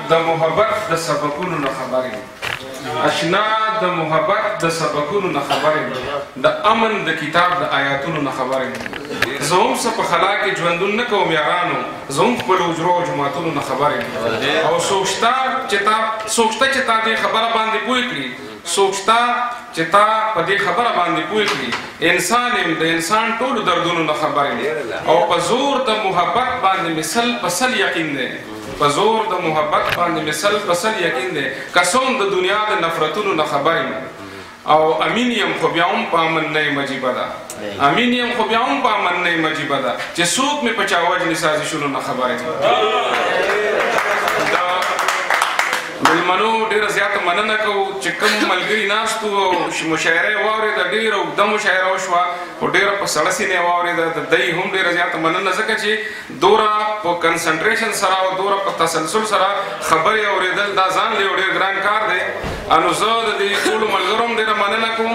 د محبت د سبقونو نه خبر یم اشنا د محبت د سبقونو نه خبر یم د امن د کتاب د آیاتونو نه خبر یم زه هم څه په خلا کې ژوندون نه کوم یارانو زه هم خپلو حجرو او جوماتونو نه خبر یم او څوک شته چې تا دې خبره باندې پوه کړي څوک شته چې تا په دې خبره باندې پوه کړي انسان یم د انسان ټولو دردونو نه خبر یم او په زور د محبت باندې مثل پسل یقین دی په زور د محبت باندې مثل پسل یقین دی کسوم د دنیا د نفرتونو نه خبر یم او امین یم خو بیا هم په امن نه یم عجیبه ده امین یم خو بیا هم په امن نه یم عجیبه ده چې څوک مې په چا وجنې سازشونو نه خبر یم مېلمنو ډېره زیاته مننه کوو چې کوم ملګري ناست وو او مشاعره یې واورېده ډېره اوږده مشاعره وشوه خو ډېره په سړه سینې یې واورېده د دی هم ډېره زیاته مننه ځکه چې دوره په کنسنټریشن سره او دوره په تسلسل سره خبرې اورېدل دا ځان له یو ډېر ګران کار دی نو زه د دې ټولو ملګرو هم ډېره مننه کوم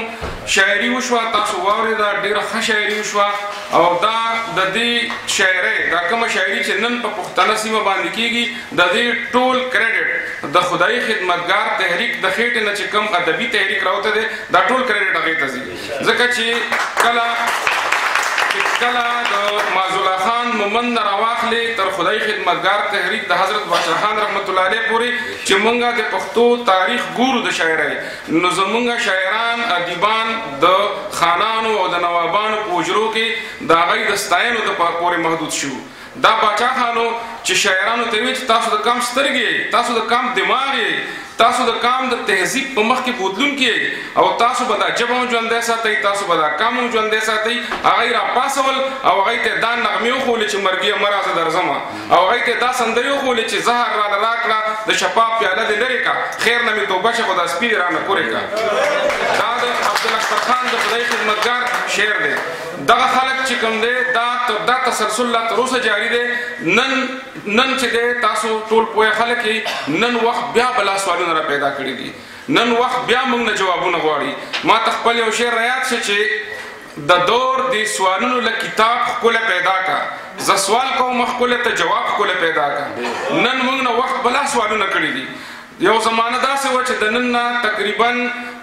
شاعري وشوه تاسو واورېده ډېره ښه شاعري وشوه او دا د دې شاعرۍ دا کومه شاعري چې نن په پښتنه سیمه باندې کېږي د دې ټول کریډټ د خدای خدمتګار تحریک د خېټې نه چې کوم ادبي تحریک راوته دی دا ټول کریډټ هغې ته ځي ځکه چې کله د معزالله خان مومند نه راواخلې تر خدای خدمتګار تحریک د حضرت بادشاه خان رحمت الله علیه پورې چې مونږ د پښتو تاریخ ګورو د شاعرۍ نو زمونږ شاعران ادیبان د خانانو او د نوابانو په حجرو کې د هغوی د ستاینو د پورې محدود شو دا باچا خانو چې شاعرانو ته وی چې تاسو د کم سترګې تاسو د کم دماغ تاسو د کام د تهذیب په مخ کې بوتلون کې او تاسو به دا ژبه هم ژوندی ساتئ تاسو به دا کام هم ژوندی ساتئ هغه یې راپاڅول او هغه یې ته دا نغمې وښولې چې مرګیه مه راځه درځمه او هغه یې ته دا سندرې وښولې چې زهر راله راکړه د شفاف پیاله دې لرې کړه خیر نه مې توبه شه خو دا سپي دې رانه پورې کړه دا د عبدالاکبر خان د خدای خدمتګار شعر دی دغه خلک چې کوم دی دا تسلسل لا تر اوسه جاري دی نن چې دی تاسو ټول پوهه خلک نن وخت بیا بلا سوالونه را پیدا کړي دي نن وخت بیا موږ نه جوابونه غواړي ما ته خپل یو شعر رایاد شه چې د دور د سوالونو له کتاب ښکله پیدا کا زه سوال کوم ښکله ته جواب ښکله پیدا کا نن موږ نه وخت بلا سوالونه کړي دي یو زمانه داسې وه چې د نن نه تقریبا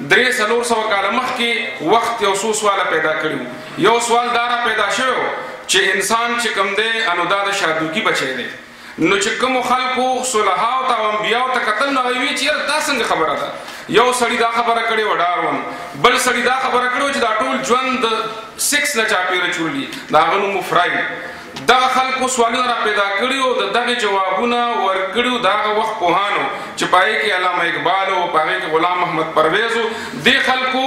300-400 کاله مخکې وخت یو څو سواله پیدا کړي یو سوال دا را پیدا شوی چې انسان چې کوم دی نو دا د شادوګي بچی دی نو چې کومو خلکو صلحاو ته او انبیاو ته کتل نو هغوی وی چې یاره دا څنګه خبره ده یو سړي دا خبره کړې وه ډاروین بل سړي دا خبره کړې وه چې دا ټول ژوند د سیکس نه چاپېره چورلي د هغه نوم فراید دغه خلکو سوالونه را پیدا کړي او د دغې جوابونه ورکړي د هغه وخت پوهانو چې په هغې کې علامه اقبال او په هغې کې غلام محمد پرویز و دې خلکو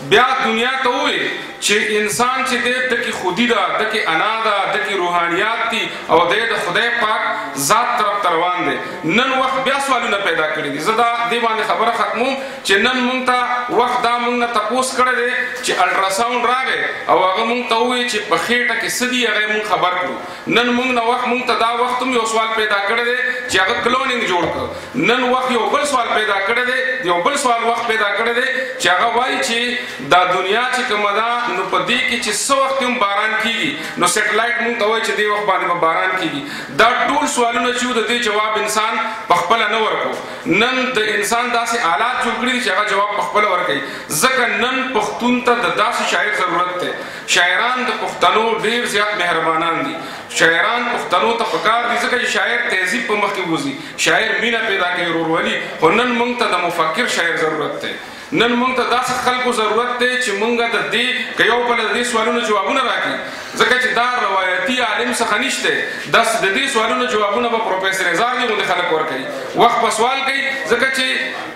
بیا دنیا ته وویل چې انسان چې دی دکې خودي ده دکې انا ده دکې روحانیات دي او دی د خدای پاک ذات طرف ته روان دی نن وخت بیا سوالونه پیدا کړي دي زه دا دې باندې خبره ختموم چې نن مونږ ته وخت دا مونږ نه تپوس کړی دی چې الټراساونډ راغی او هغه مونږ ته ووایي چې په خېټه کې څه دي هغه مونږ خبر کړو نن مونږ نه وخت مونږ ته دا وخت هم یو سوال پیدا کړی دی چې هغه کلونینګ جوړ کړ نن وخت یو بل سوال پیدا کړی دی یو بل سوال وخت پیدا کړی دی چې هغه وایي چې دا دنیا چې کومه ده نو په دې کې چې څه وخت هم باران کېږي نو سیټلایټ مونږ ته وایي چې دې وخت باندې به باران کېږي دا ټول سوالونه چې د دې جواب انسان په خپله نه ورکړو نن د انسان داسې آلات جوړ کړي دي چې هغه جواب په خپله ورکوي ځکه نن پښتون ته د داسې شاعر ضرورت دی شاعران د پښتنو ډېر زیات مهربانان دي شاعران پښتنو ته پکار دي ځکه چې شاعر تهذیب په مخ کې وځي شاعر مینه پیدا کوي ورورولي خو نن مونږ ته د مفکر شاعر ضرورت دی نن مونږ ته داسې خلکو ضرورت دی چې مونږ د دې که یو بل د دې سوالونو جوابونه راکړي ځکه چې دا روایتي عالم څخه نشته داس د دې سوالونو جوابونه به پروفیسر ازارني غوندې خلک ورکوي وخت په سوال کوي ځکه چې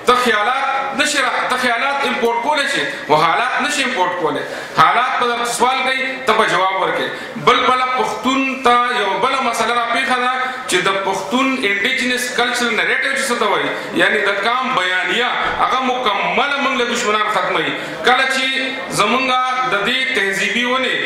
ته خیالات امپورټ کولی شي خو حالات نشي امپورټ کولی حالات به درته سوال کوي ته به جواب ورکوي بله پښتون ته یو بله مسله راپېښه ده چې د پښتون انډیجنس کلچرل نریټیو چې څه ته وایي یعنې د کام بیانیه هغه مکمله موږ له دشمنان ختموي کله چې زمونږ د دې تهذیبي ونې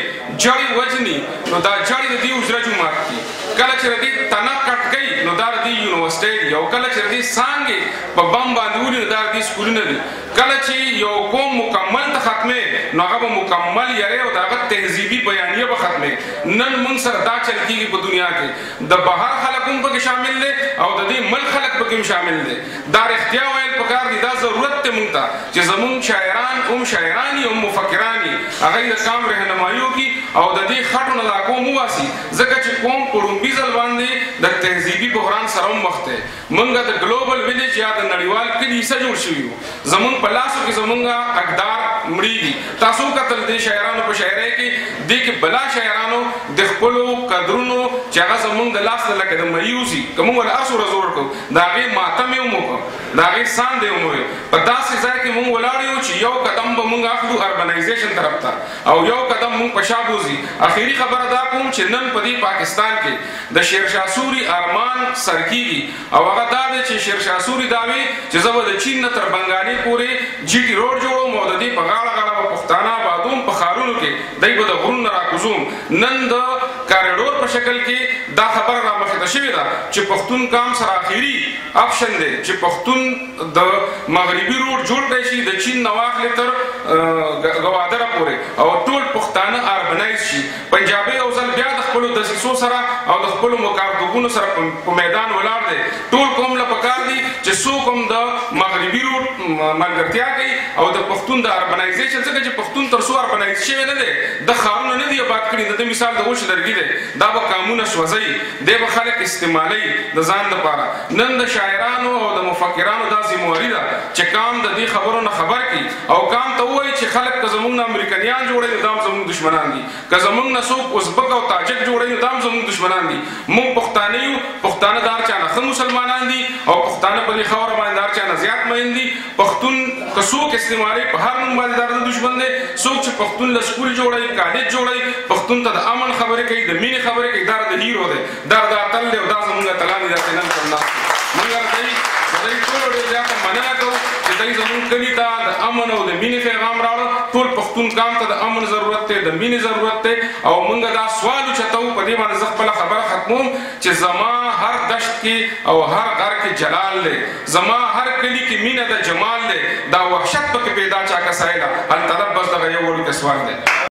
جړې وجني نو دا جړې د دې حجره جومات دي کله چې دې تنه کټ کوي نو دا د یونیورسيټي یو کله چې دې څنګه په بم باندې ولې دا د سکولونه دي کله چې یو قوم مکمل ته ختمه نو هغه مکمل یاره او دا تهذیبي بیانیه به ختمه نن موږ سره دا چل کیږي په دنیا کې د بهر خلک هم پکې شامل دي او د دې ملک خلک پکې شامل دي دا اختیار ویل پکار دي دا ضرورت ته مونږ ته چې زمون شاعران هم شاعرانی هم مفکرانی هغه د کام رهنمایو کی او د دې خټو نه قوم واسي ځکه چې قوم پړومبي ځل باندې د تهذیبي بحران سره مخ ته مونږ د ګلوبل ویلیج یا د نړیوال کلی سره جوړ شوی زمون په لاسو کې زمونږه اقدار مړیږي تاسو کتل دي شاعرانو په شاعرۍ کې د کې بلا شاعرانو د خپل قدرونو چې هغه زمونږ د لاس نه لکه د مریوزي کوم ول اسو رزور کو دا غي ماتم یو مو دا غي سان دی مو په داسې ځای کې مونږ ولاړ یو چې یو قدم به مونږ اخلو اربنایزیشن طرف ته او یو قدم مونږ په شابوزي اخیری خبره دا کوم چې نن په دې پاکستان کې د شیرشاه سوري ارمان سرکیږي او هغه دا دی چې شیرشاه سوري داوي چې زه د چین تر بنگالي پورې جی ټي روډ جوړوم او د دې په غاړه غاړه پښتانه آبادوم په ښارونو کې دای به د غرونو راکوزوم نن د کاریډور په شکل کې دا خبره را مخې ته شوې ده چې پښتون کام سره اخیری اپشن دی چې پښتون د مغربي روډ جوړ کړی شي د چین نه واخلې تر ګوادره پورې او ټول پښتانه اربنایز شي پنجابي او ځل بیا د خپلو دسیسو سره او د خپلو مکاردوګونو سره په میدان ولاړ دی ټول قوم له پکار دي چې څوک هم د مغربي روډ ملګرتیا کوي او د پښتون د اربنایزیشن څخه چې پښتون تر څو اربنایز شوی نه دی د ښارونه نه دي آباد کړي د مثال د اوښ لرګي دی دا به قانونه سوځي دی به خلک استعمالوي د ځان لپاره نن د شاعرانو او د مفکرانو دا ذمہواري ده چې قام د دې خبرو نه خبر کړي او قام ته وایي چې خلک که زمونږ نه امریکایان جوړوي دا زمونږ دشمنان دي که زمونږ نه څوک ازبک او تاجک جوړوي دا زمونږ دشمنان دي موږ پښتانه یو پښتانه دار چا نه ښه مسلمانان دي او پښتانه په دې خاوره باندې دار چا نه زیات مین دي پښتون که څوک استعمالوي په هر نوم باندې دا د دشمن دی څوک چې پښتون له سکول جوړوي کالج جوړوي پښتون ته د امن خبرې کوي د مینې خبرې کوي دا د هیرو دی دا د اتل دی او دا زمونږ اتلان دي داسې نن پر ناست موږ د دوی ټولو ډېر زیاته مننه کوو چې دوی زمونږ کلي ته د امن او د مینې پیغام راوړه ټول پښتون قام ته د امن ضرورت دی د مینې ضرورت دی او موږ دا سوال اوچتوو په دې باندې زه خپله خبره ختموم چې زما هر دشت کې او هر غر کې جلال دی زما هر کلي کې مینه د جمال دی دا وحشت پکې پیدا چا کسایله هل طلب بس دغه یو وړوکی سوال دی